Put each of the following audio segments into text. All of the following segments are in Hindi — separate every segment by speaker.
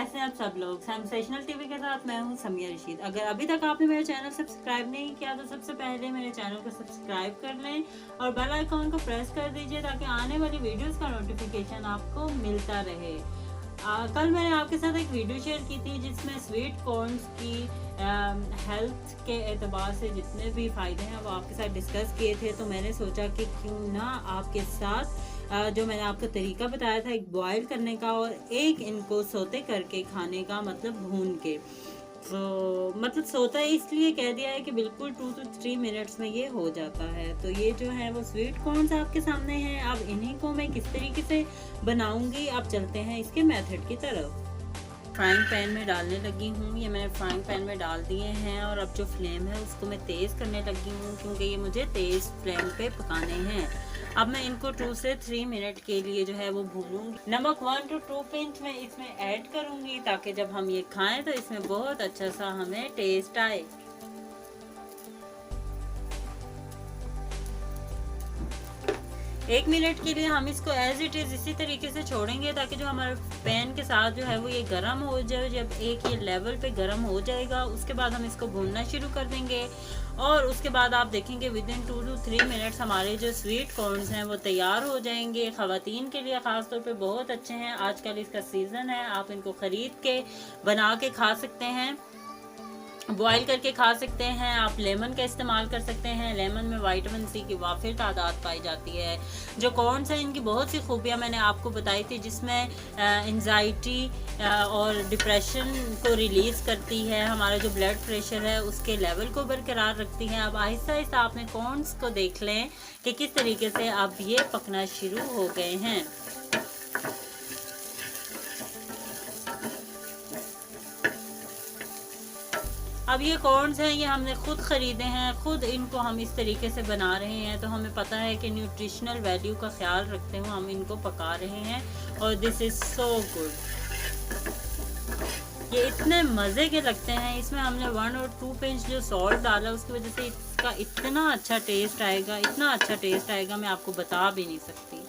Speaker 1: कैसे हैं आप सब लोग। सेंसेशनल टीवी के साथ मैं हूं समिया रशीद। अगर अभी तक आपने मेरा चैनल सब्सक्राइब नहीं किया तो सबसे पहले मेरे चैनल को सब्सक्राइब कर लें और बेल आइकॉन को प्रेस कर दीजिए ताकि आने वाली वीडियोस का नोटिफिकेशन आपको मिलता रहे। कल मैंने आपके साथ एक वीडियो शेयर की थी जिसमें स्वीट कॉर्न्स की हेल्थ के एतबार से जितने भी फ़ायदे हैं वो आपके साथ डिस्कस किए थे। तो मैंने सोचा कि क्यों ना आपके साथ जो मैंने आपको तरीका बताया था एक बॉयल करने का और एक इनको सोते करके खाने का, मतलब भून के। तो मतलब सोता इसलिए कह दिया है कि बिल्कुल 2 to 3 मिनट्स में ये हो जाता है। तो ये जो है वो स्वीट कॉर्न्स आपके सामने हैं। अब इन्हीं को मैं किस तरीके से बनाऊंगी, अब चलते हैं इसके मेथड की तरफ। फ्राइंग पैन में डालने लगी हूँ। ये मैंने फ्राइंग पैन में डाल दिए हैं और अब जो फ्लेम है उसको मैं तेज़ करने लगी हूँ क्योंकि ये मुझे तेज़ फ्लेम पे पकाने हैं। अब मैं इनको 2 से 3 मिनट के लिए जो है वो भूनूंगी। नमक 1 to 2 पिंच में इसमें ऐड करूँगी ताकि जब हम ये खाएं तो इसमें बहुत अच्छा सा हमें टेस्ट आए। एक मिनट के लिए हम इसको एज इट इज़ इसी तरीके से छोड़ेंगे ताकि जो हमारे पैन के साथ जो है वो ये गर्म हो जाए। जब एक ये लेवल पे गर्म हो जाएगा उसके बाद हम इसको भूनना शुरू कर देंगे और उसके बाद आप देखेंगे विदिन 2 to 3 मिनट्स हमारे जो स्वीट कॉर्न्स हैं वो तैयार हो जाएंगे। ख़वातीन के लिए ख़ास तौर पे बहुत अच्छे हैं। आजकल इसका सीज़न है, आप इनको ख़रीद के बना के खा सकते हैं, बॉईल करके खा सकते हैं। आप लेमन का इस्तेमाल कर सकते हैं। लेमन में विटामिन सी की वाफिर तादाद पाई जाती है। जो कॉर्न्स हैं इनकी बहुत सी खूबियाँ मैंने आपको बताई थी जिसमें एंजाइटी और डिप्रेशन को रिलीज़ करती है, हमारा जो ब्लड प्रेशर है उसके लेवल को बरकरार रखती है। अब आहिस्ता आहिस्ता आपने कॉर्न्स को देख लें कि किस तरीके से अब ये पकना शुरू हो गए हैं। अब ये कॉर्न्स हैं ये हमने खुद ख़रीदे हैं, खुद इनको हम इस तरीके से बना रहे हैं तो हमें पता है कि न्यूट्रिशनल वैल्यू का ख्याल रखते हुए हम इनको पका रहे हैं और दिस इज़ सो गुड। ये इतने मज़े के लगते हैं। इसमें हमने 1 और 2 पिंच जो सॉल्ट डाला उसकी वजह से इसका इतना अच्छा टेस्ट आएगा, इतना अच्छा टेस्ट आएगा मैं आपको बता भी नहीं सकती।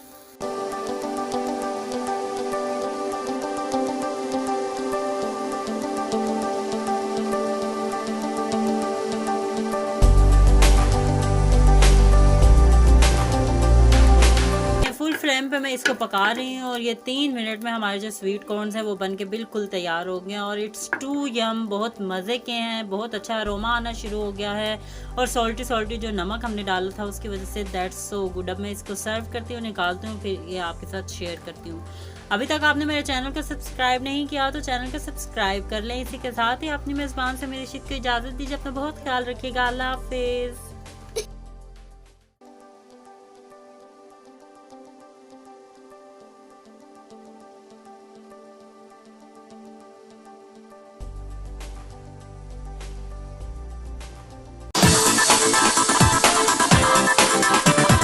Speaker 1: फ्लेम पे मैं इसको पका रही हूँ और ये 3 मिनट में हमारे जो स्वीट कॉर्न्स हैं वो बन के बिल्कुल तैयार हो गए हैं और इट्स टू यम, बहुत मज़े के हैं, बहुत अच्छा अरोमा आना शुरू हो गया है और सॉल्टी जो नमक हमने डाला था उसकी वजह से दैट्स सो गुड। अब मैं इसको सर्व करती हूँ, निकालती हूँ, फिर ये आपके साथ शेयर करती हूँ। अभी तक आपने मेरे चैनल को सब्सक्राइब नहीं किया तो चैनल को सब्सक्राइब कर लें। इसी के साथ ही अपनी मेज़बान से मेरी शिद को इजाज़त दीजिए। अपना बहुत ख्याल रखिएगा। अल्लाह हाफिज़।